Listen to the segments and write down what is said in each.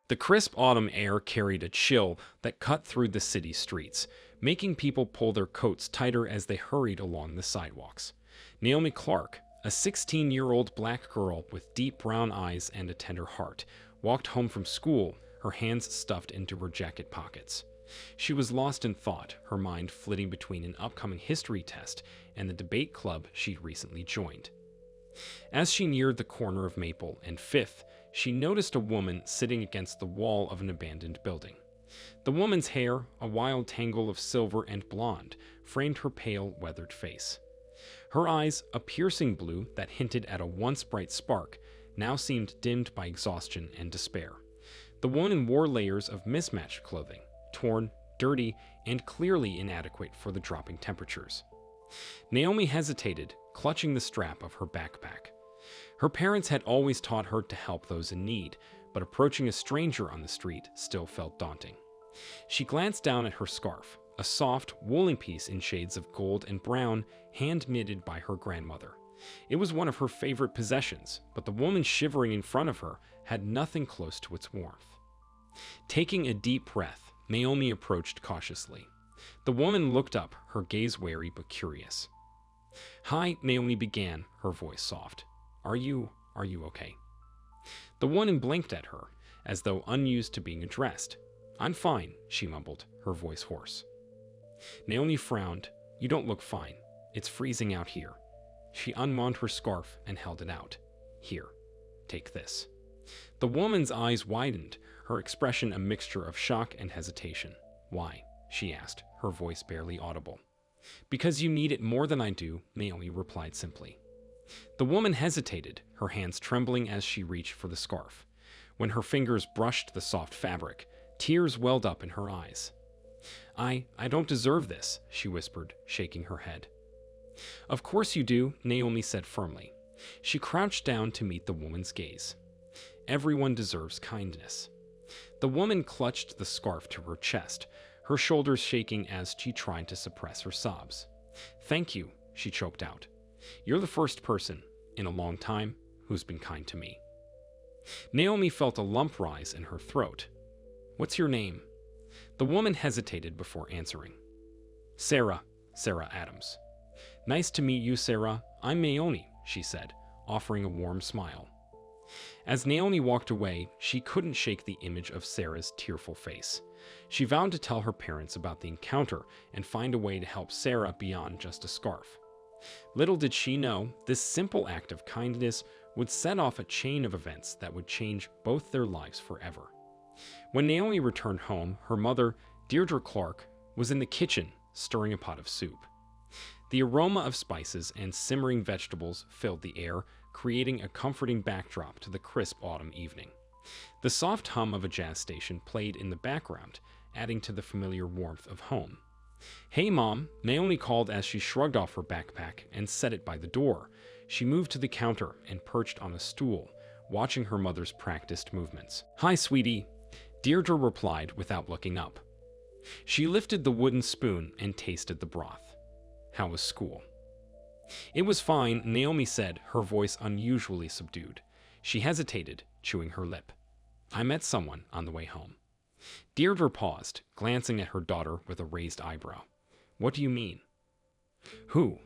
The crisp autumn air carried a chill that cut through the city streets, making people pull their coats tighter as they hurried along the sidewalks. Naomi Clark, a 16-year-old black girl with deep brown eyes and a tender heart, walked home from school, her hands stuffed into her jacket pockets. She was lost in thought, her mind flitting between an upcoming history test and the debate club she'd recently joined. As she neared the corner of Maple and Fifth, she noticed a woman sitting against the wall of an abandoned building. The woman's hair, a wild tangle of silver and blonde, framed her pale, weathered face. Her eyes, a piercing blue that hinted at a once bright spark, now seemed dimmed by exhaustion and despair. The woman wore layers of mismatched clothing, torn, dirty, and clearly inadequate for the dropping temperatures. Naomi hesitated, clutching the strap of her backpack. Her parents had always taught her to help those in need, but approaching a stranger on the street still felt daunting. She glanced down at her scarf, a soft, woolen piece in shades of gold and brown, hand-knitted by her grandmother. It was one of her favorite possessions, but the woman shivering in front of her had nothing close to its warmth. Taking a deep breath, Naomi approached cautiously. The woman looked up, her gaze wary but curious. "Hi," Naomi began, her voice soft. Are you okay?" The woman blinked at her, as though unused to being addressed. "I'm fine," she mumbled, her voice hoarse. Naomi frowned. "You don't look fine. It's freezing out here." She unwound her scarf and held it out. "Here, take this." The woman's eyes widened, her expression a mixture of shock and hesitation. "Why?" she asked, her voice barely audible. "Because you need it more than I do," Naomi replied simply. The woman hesitated, her hands trembling as she reached for the scarf. When her fingers brushed the soft fabric, tears welled up in her eyes. I don't deserve this," she whispered, shaking her head. "Of course you do," Naomi said firmly. She crouched down to meet the woman's gaze. "Everyone deserves kindness." The woman clutched the scarf to her chest, her shoulders shaking as she tried to suppress her sobs. "Thank you," she choked out. "You're the first person, in a long time, who's been kind to me." Naomi felt a lump rise in her throat. "What's your name?" The woman hesitated before answering. Sarah Adams." "Nice to meet you, Sarah. I'm Naomi," she said, offering a warm smile. As Naomi walked away, she couldn't shake the image of Sarah's tearful face. She vowed to tell her parents about the encounter and find a way to help Sarah beyond just a scarf. Little did she know, this simple act of kindness would set off a chain of events that would change both their lives forever. When Naomi returned home, her mother, Deirdre Clark, was in the kitchen, stirring a pot of soup. The aroma of spices and simmering vegetables filled the air, creating a comforting backdrop to the crisp autumn evening. The soft hum of a jazz station played in the background, adding to the familiar warmth of home. "Hey, Mom," Naomi called as she shrugged off her backpack and set it by the door. She moved to the counter and perched on a stool, watching her mother's practiced movements. "Hi, sweetie," Deirdre replied without looking up. She lifted the wooden spoon and tasted the broth. "How was school?" "It was fine," Naomi said, her voice unusually subdued. She hesitated, chewing her lip. "I met someone on the way home." Deirdre paused, glancing at her daughter with a raised eyebrow. "What do you mean?" "Who?"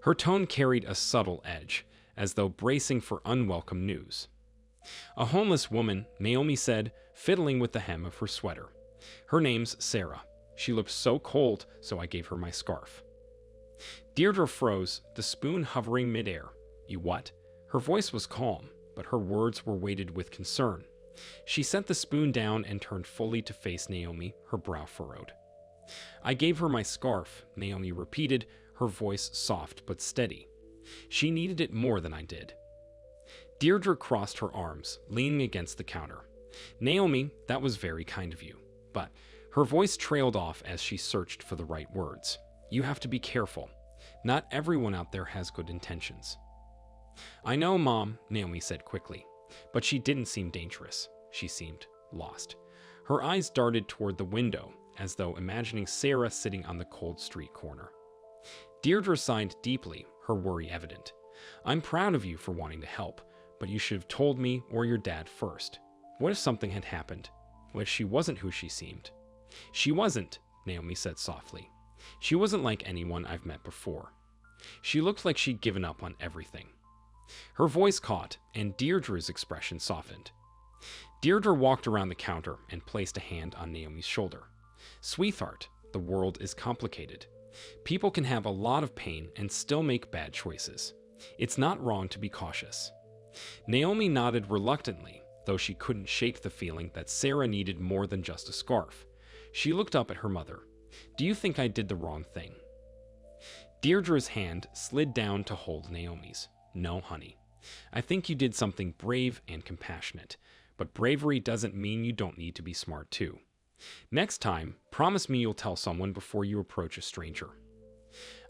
Her tone carried a subtle edge, as though bracing for unwelcome news. "A homeless woman," Naomi said, fiddling with the hem of her sweater. "Her name's Sarah. She looked so cold, so I gave her my scarf." Deirdre froze, the spoon hovering midair. "You what?" Her voice was calm, but her words were weighted with concern. She set the spoon down and turned fully to face Naomi, her brow furrowed. "I gave her my scarf," Naomi repeated, her voice soft but steady. "She needed it more than I did." Deirdre crossed her arms, leaning against the counter. "Naomi, that was very kind of you." But her voice trailed off as she searched for the right words. "You have to be careful. Not everyone out there has good intentions." "I know, Mom," Naomi said quickly. But she didn't seem dangerous. She seemed lost. Her eyes darted toward the window, as though imagining Sarah sitting on the cold street corner. Deirdre sighed deeply, her worry evident. "I'm proud of you for wanting to help, but you should have told me or your dad first. What if something had happened? What if she wasn't who she seemed? She wasn't, Naomi said softly. She wasn't like anyone I've met before. She looked like she'd given up on everything. Her voice caught, and Deirdre's expression softened. Deirdre walked around the counter and placed a hand on Naomi's shoulder. Sweetheart, the world is complicated. People can have a lot of pain and still make bad choices. It's not wrong to be cautious. Naomi nodded reluctantly, though she couldn't shake the feeling that Sarah needed more than just a scarf. She looked up at her mother. Do you think I did the wrong thing? Deirdre's hand slid down to hold Naomi's. No, honey. I think you did something brave and compassionate, but bravery doesn't mean you don't need to be smart too. Next time, promise me you'll tell someone before you approach a stranger.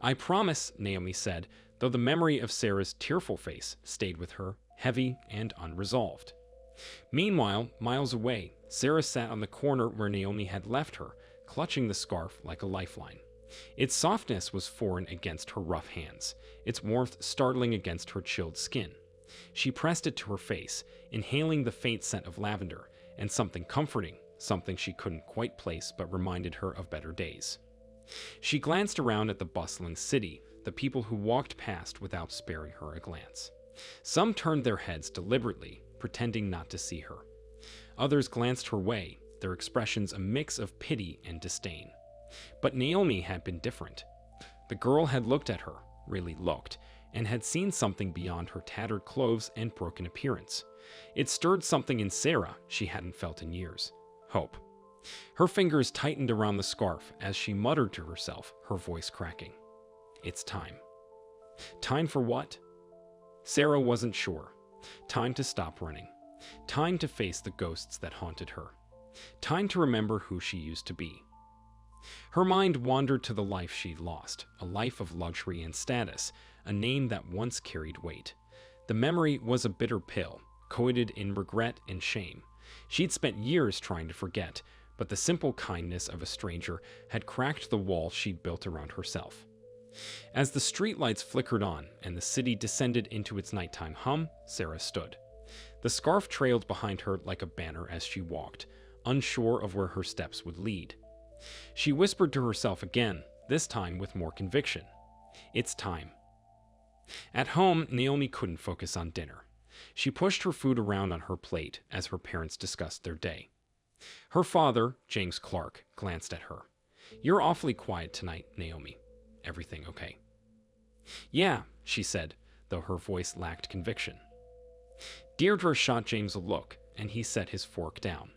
I promise, Naomi said, though the memory of Sarah's tearful face stayed with her, heavy and unresolved. Meanwhile, miles away, Sarah sat on the corner where Naomi had left her, clutching the scarf like a lifeline. Its softness was foreign against her rough hands, its warmth startling against her chilled skin. She pressed it to her face, inhaling the faint scent of lavender, and something comforting, something she couldn't quite place but reminded her of better days. She glanced around at the bustling city, the people who walked past without sparing her a glance. Some turned their heads deliberately, pretending not to see her. Others glanced her way, their expressions a mix of pity and disdain. But Naomi had been different. The girl had looked at her, really looked, and had seen something beyond her tattered clothes and broken appearance. It stirred something in Sarah she hadn't felt in years. Hope. Her fingers tightened around the scarf as she muttered to herself, her voice cracking. It's time. Time for what? Sarah wasn't sure. Time to stop running. Time to face the ghosts that haunted her. Time to remember who she used to be. Her mind wandered to the life she'd lost, a life of luxury and status, a name that once carried weight. The memory was a bitter pill, coated in regret and shame. She'd spent years trying to forget, but the simple kindness of a stranger had cracked the wall she'd built around herself. As the streetlights flickered on and the city descended into its nighttime hum, Sarah stood. The scarf trailed behind her like a banner as she walked, unsure of where her steps would lead. She whispered to herself again, this time with more conviction. It's time. At home, Naomi couldn't focus on dinner. She pushed her food around on her plate as her parents discussed their day. Her father, James Clark, glanced at her. You're awfully quiet tonight, Naomi. Everything okay? Yeah, she said, though her voice lacked conviction. Deirdre shot James a look, and he set his fork down.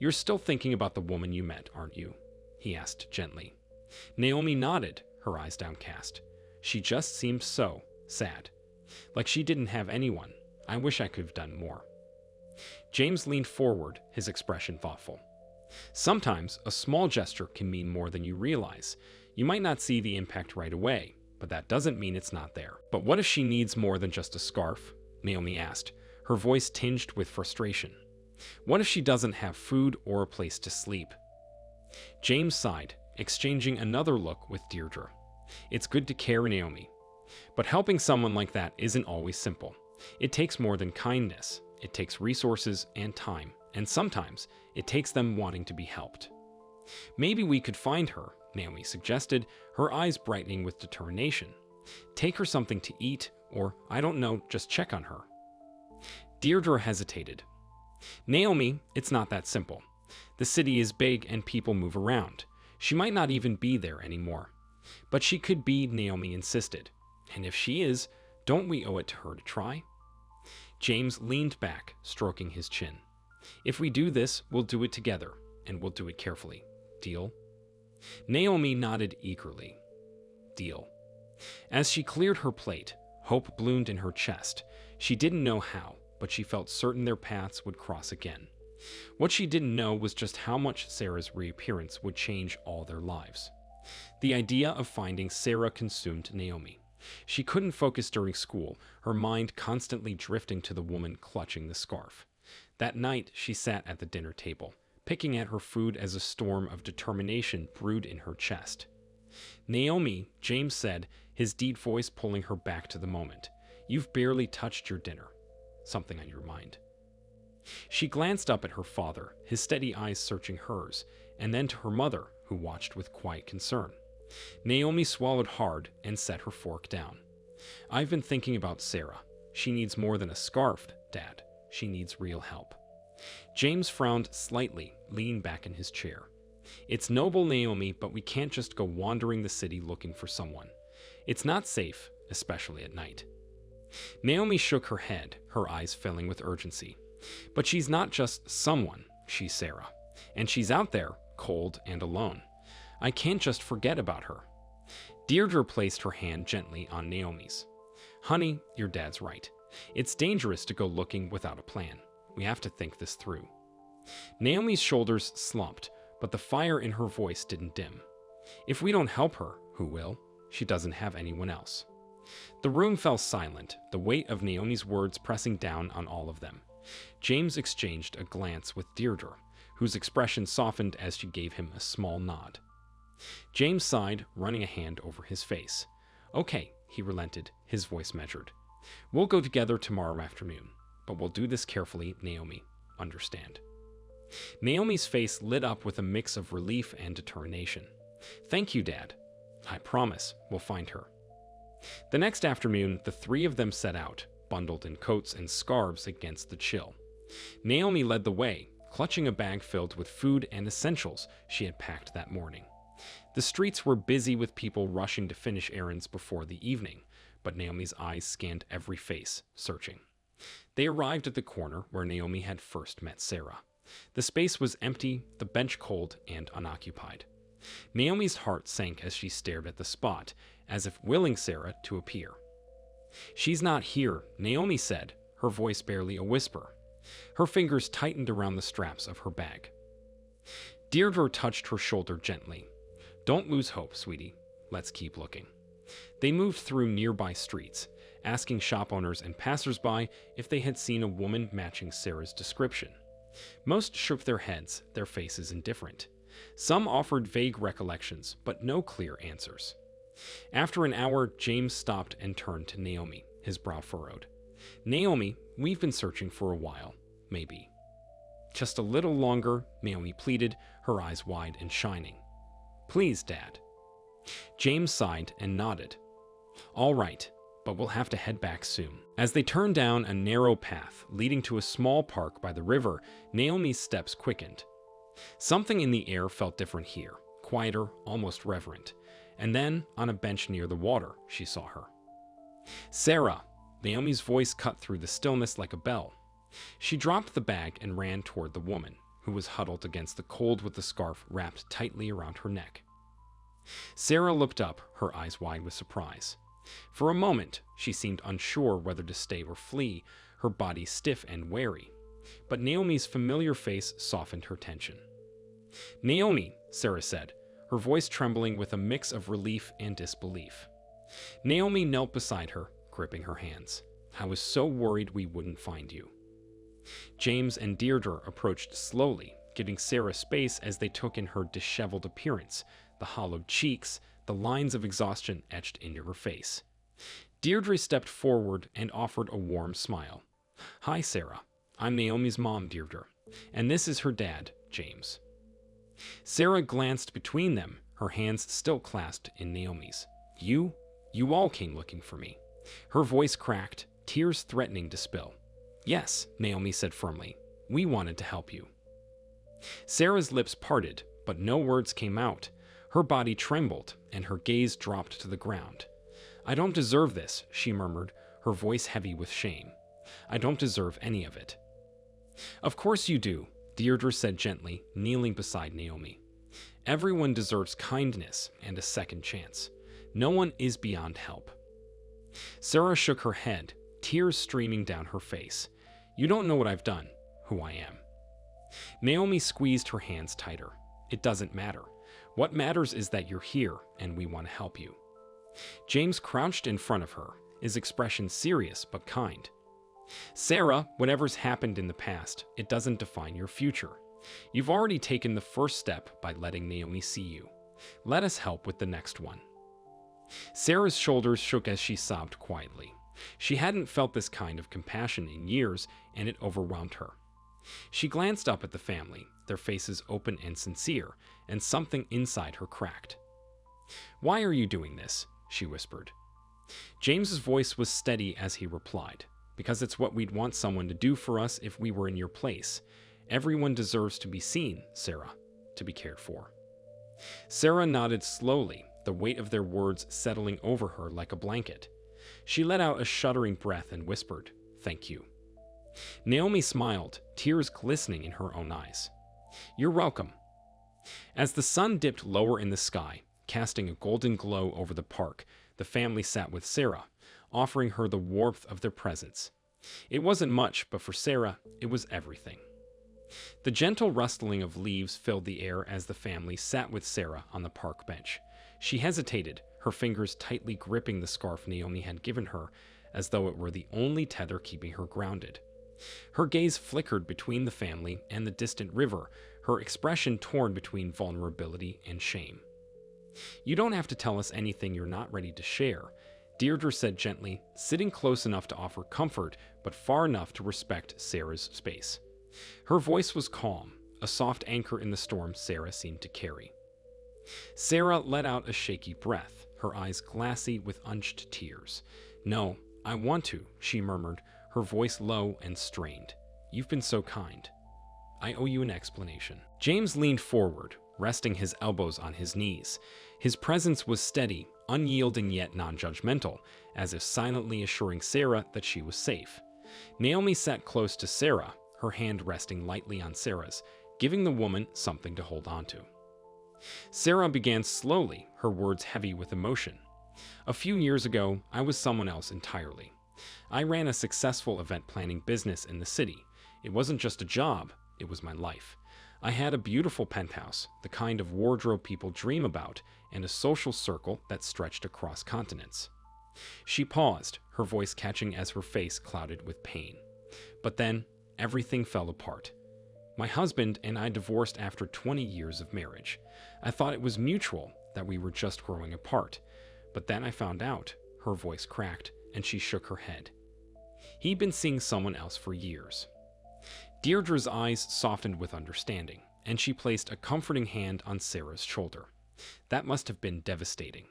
You're still thinking about the woman you met, aren't you? He asked gently. Naomi nodded, her eyes downcast. She just seemed so sad. Like she didn't have anyone. I wish I could have done more. James leaned forward, his expression thoughtful. Sometimes a small gesture can mean more than you realize. You might not see the impact right away, but that doesn't mean it's not there. But what if she needs more than just a scarf? Naomi asked, her voice tinged with frustration. What if she doesn't have food or a place to sleep? James sighed, exchanging another look with Deirdre. It's good to care, Naomi. But helping someone like that isn't always simple. It takes more than kindness. It takes resources and time, and sometimes it takes them wanting to be helped. Maybe we could find her, Naomi suggested, her eyes brightening with determination. Take her something to eat, or, I don't know, just check on her. Deirdre hesitated. Naomi, it's not that simple. The city is big and people move around. She might not even be there anymore. But she could be, Naomi insisted. And if she is, don't we owe it to her to try? James leaned back, stroking his chin. If we do this, we'll do it together, and we'll do it carefully. Deal? Naomi nodded eagerly. Deal. As she cleared her plate, hope bloomed in her chest. She didn't know how, but she felt certain their paths would cross again. What she didn't know was just how much Sarah's reappearance would change all their lives. The idea of finding Sarah consumed Naomi. She couldn't focus during school, her mind constantly drifting to the woman clutching the scarf. That night, she sat at the dinner table, picking at her food as a storm of determination brewed in her chest. Naomi, James said, his deep voice pulling her back to the moment. You've barely touched your dinner. Something on your mind. She glanced up at her father, his steady eyes searching hers, and then to her mother, who watched with quiet concern. Naomi swallowed hard and set her fork down. I've been thinking about Sarah. She needs more than a scarf, Dad. She needs real help. James frowned slightly, leaning back in his chair. It's noble, Naomi, but we can't just go wandering the city looking for someone. It's not safe, especially at night. Naomi shook her head, her eyes filling with urgency. But she's not just someone, she's Sarah. And she's out there, cold and alone. I can't just forget about her. Deirdre placed her hand gently on Naomi's. Honey, your dad's right. It's dangerous to go looking without a plan. We have to think this through. Naomi's shoulders slumped, but the fire in her voice didn't dim. If we don't help her, who will? She doesn't have anyone else. The room fell silent, the weight of Naomi's words pressing down on all of them. James exchanged a glance with Deirdre, whose expression softened as she gave him a small nod. James sighed, running a hand over his face. Okay, he relented, his voice measured. We'll go together tomorrow afternoon, but we'll do this carefully, Naomi. Understand? Naomi's face lit up with a mix of relief and determination. Thank you, Dad. I promise we'll find her. The next afternoon, the three of them set out, bundled in coats and scarves against the chill. Naomi led the way, clutching a bag filled with food and essentials she had packed that morning. The streets were busy with people rushing to finish errands before the evening, but Naomi's eyes scanned every face, searching. They arrived at the corner where Naomi had first met Sarah. The space was empty, the bench cold and unoccupied. Naomi's heart sank as she stared at the spot, as if willing Sarah to appear. She's not here, Naomi said, her voice barely a whisper. Her fingers tightened around the straps of her bag. Deirdre touched her shoulder gently. Don't lose hope, sweetie. Let's keep looking. They moved through nearby streets, asking shop owners and passersby if they had seen a woman matching Sarah's description. Most shook their heads, their faces indifferent. Some offered vague recollections, but no clear answers. After an hour, James stopped and turned to Naomi, his brow furrowed. Naomi, we've been searching for a while. Maybe. Just a little longer, Naomi pleaded, her eyes wide and shining. Please, Dad. James sighed and nodded. All right, but we'll have to head back soon. As they turned down a narrow path leading to a small park by the river, Naomi's steps quickened. Something in the air felt different here, quieter, almost reverent. And then, on a bench near the water, she saw her. Sarah! Naomi's voice cut through the stillness like a bell. She dropped the bag and ran toward the woman, who was huddled against the cold with the scarf wrapped tightly around her neck. Sarah looked up, her eyes wide with surprise. For a moment, she seemed unsure whether to stay or flee, her body stiff and wary. But Naomi's familiar face softened her tension. Naomi, Sarah said, her voice trembling with a mix of relief and disbelief. Naomi knelt beside her, gripping her hands. I was so worried we wouldn't find you. James and Deirdre approached slowly, giving Sarah space as they took in her disheveled appearance, the hollowed cheeks, the lines of exhaustion etched into her face. Deirdre stepped forward and offered a warm smile. Hi, Sarah. I'm Naomi's mom, Deirdre, and this is her dad, James. Sarah glanced between them, her hands still clasped in Naomi's. You all came looking for me. Her voice cracked, tears threatening to spill. Yes, Naomi said firmly. We wanted to help you. Sarah's lips parted, but no words came out. Her body trembled, and her gaze dropped to the ground. I don't deserve this, she murmured, her voice heavy with shame. I don't deserve any of it. Of course you do, Deirdre said gently, kneeling beside Naomi. Everyone deserves kindness and a second chance. No one is beyond help. Sarah shook her head, tears streaming down her face. You don't know what I've done, who I am. Naomi squeezed her hands tighter. It doesn't matter. What matters is that you're here, and we want to help you. James crouched in front of her, his expression serious but kind. Sarah, whatever's happened in the past, it doesn't define your future. You've already taken the first step by letting Naomi see you. Let us help with the next one. Sarah's shoulders shook as she sobbed quietly. She hadn't felt this kind of compassion in years, and it overwhelmed her. She glanced up at the family, their faces open and sincere, and something inside her cracked. "Why are you doing this?" she whispered. James's voice was steady as he replied, "Because it's what we'd want someone to do for us if we were in your place. Everyone deserves to be seen, Sarah, to be cared for." Sarah nodded slowly, the weight of their words settling over her like a blanket. She let out a shuddering breath and whispered, "Thank you." Naomi smiled, tears glistening in her own eyes. "You're welcome." As the sun dipped lower in the sky, casting a golden glow over the park, the family sat with Sarah, offering her the warmth of their presence. It wasn't much, but for Sarah, it was everything. The gentle rustling of leaves filled the air as the family sat with Sarah on the park bench. She hesitated, her fingers tightly gripping the scarf Naomi had given her, as though it were the only tether keeping her grounded. Her gaze flickered between the family and the distant river, her expression torn between vulnerability and shame. "You don't have to tell us anything you're not ready to share," Deirdre said gently, sitting close enough to offer comfort, but far enough to respect Sarah's space. Her voice was calm, a soft anchor in the storm Sarah seemed to carry. Sarah let out a shaky breath, her eyes glassy with unshed tears. "No, I want to," she murmured, her voice low and strained. "You've been so kind. I owe you an explanation." James leaned forward, resting his elbows on his knees. His presence was steady, unyielding yet non-judgmental, as if silently assuring Sarah that she was safe. Naomi sat close to Sarah, her hand resting lightly on Sarah's, giving the woman something to hold on to. Sarah began slowly, her words heavy with emotion. "A few years ago, I was someone else entirely. I ran a successful event planning business in the city. It wasn't just a job, it was my life. I had a beautiful penthouse, the kind of wardrobe people dream about, and a social circle that stretched across continents." She paused, her voice catching as her face clouded with pain. "But then, everything fell apart. My husband and I divorced after 20 years of marriage. I thought it was mutual, that we were just growing apart. But then I found out," her voice cracked, and she shook her head. "He'd been seeing someone else for years." Deirdre's eyes softened with understanding, and she placed a comforting hand on Sarah's shoulder. "That must have been devastating."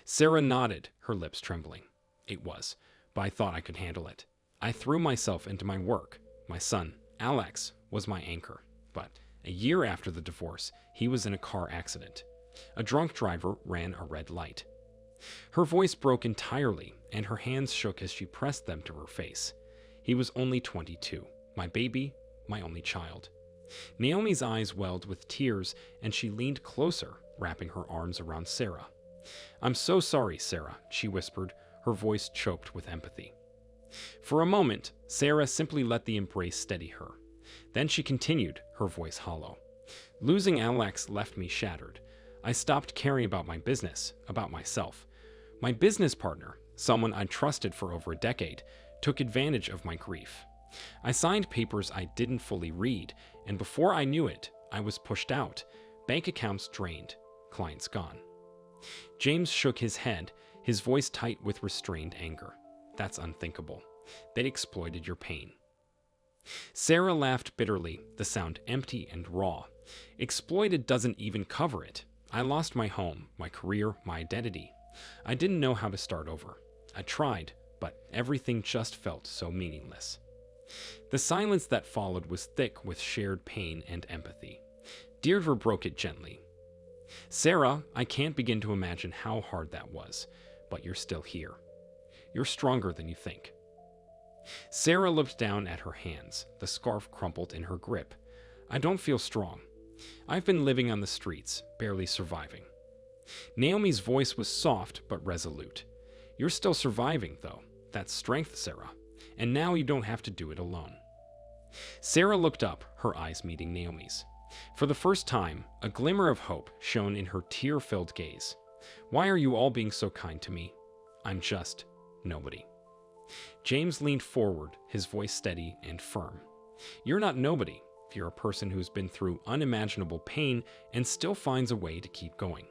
Sarah nodded, her lips trembling. "It was, but I thought I could handle it. I threw myself into my work. My son, Alex, was my anchor. But a year after the divorce, he was in a car accident. A drunk driver ran a red light." Her voice broke entirely, and her hands shook as she pressed them to her face. "He was only 22. My baby, my only child." Naomi's eyes welled with tears, and she leaned closer, wrapping her arms around Sarah. "I'm so sorry, Sarah," she whispered, her voice choked with empathy. For a moment, Sarah simply let the embrace steady her. Then she continued, her voice hollow. "Losing Alex left me shattered. I stopped caring about my business, about myself. My business partner, someone I'd trusted for over a decade, took advantage of my grief. I signed papers I didn't fully read, and before I knew it, I was pushed out, bank accounts drained, clients gone." James shook his head, his voice tight with restrained anger. "That's unthinkable. They'd exploited your pain." Sarah laughed bitterly, the sound empty and raw. "Exploited doesn't even cover it. I lost my home, my career, my identity. I didn't know how to start over. I tried, but everything just felt so meaningless." The silence that followed was thick with shared pain and empathy. Deirdre broke it gently. "Sarah, I can't begin to imagine how hard that was, but you're still here. You're stronger than you think." Sarah looked down at her hands, the scarf crumpled in her grip. "I don't feel strong. I've been living on the streets, barely surviving." Naomi's voice was soft but resolute. "You're still surviving, though. That's strength, Sarah. And now you don't have to do it alone." Sarah looked up, her eyes meeting Naomi's. For the first time, a glimmer of hope shone in her tear-filled gaze. "Why are you all being so kind to me? I'm just nobody." James leaned forward, his voice steady and firm. "You're not nobody. You're a person who's been through unimaginable pain and still finds a way to keep going.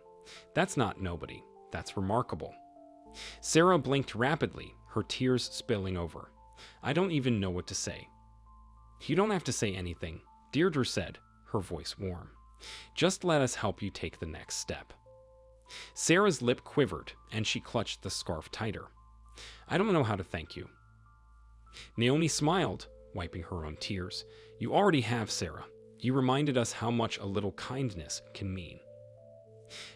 That's not nobody. That's remarkable." Sarah blinked rapidly, her tears spilling over. "I don't even know what to say." You don't have to say anything, Deirdre said, her voice warm. Just let us help you take the next step. Sarah's lip quivered, and she clutched the scarf tighter. I don't know how to thank you. Naomi smiled, wiping her own tears. You already have, Sarah. You reminded us how much a little kindness can mean.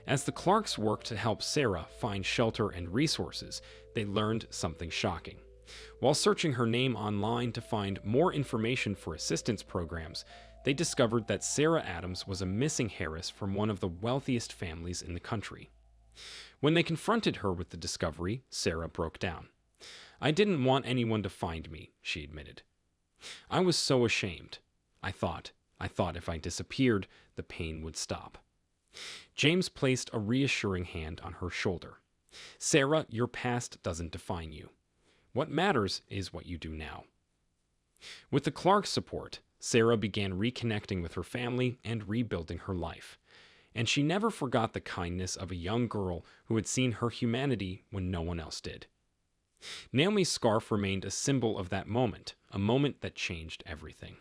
As the Clarks worked to help Sarah find shelter and resources, they learned something shocking. While searching her name online to find more information for assistance programs, they discovered that Sarah Adams was a missing heiress from one of the wealthiest families in the country. When they confronted her with the discovery, Sarah broke down. I didn't want anyone to find me, she admitted. I was so ashamed. I thought if I disappeared, the pain would stop. James placed a reassuring hand on her shoulder. Sarah, your past doesn't define you. What matters is what you do now. With the Clarks' support, Sarah began reconnecting with her family and rebuilding her life. And she never forgot the kindness of a young girl who had seen her humanity when no one else did. Naomi's scarf remained a symbol of that moment, a moment that changed everything.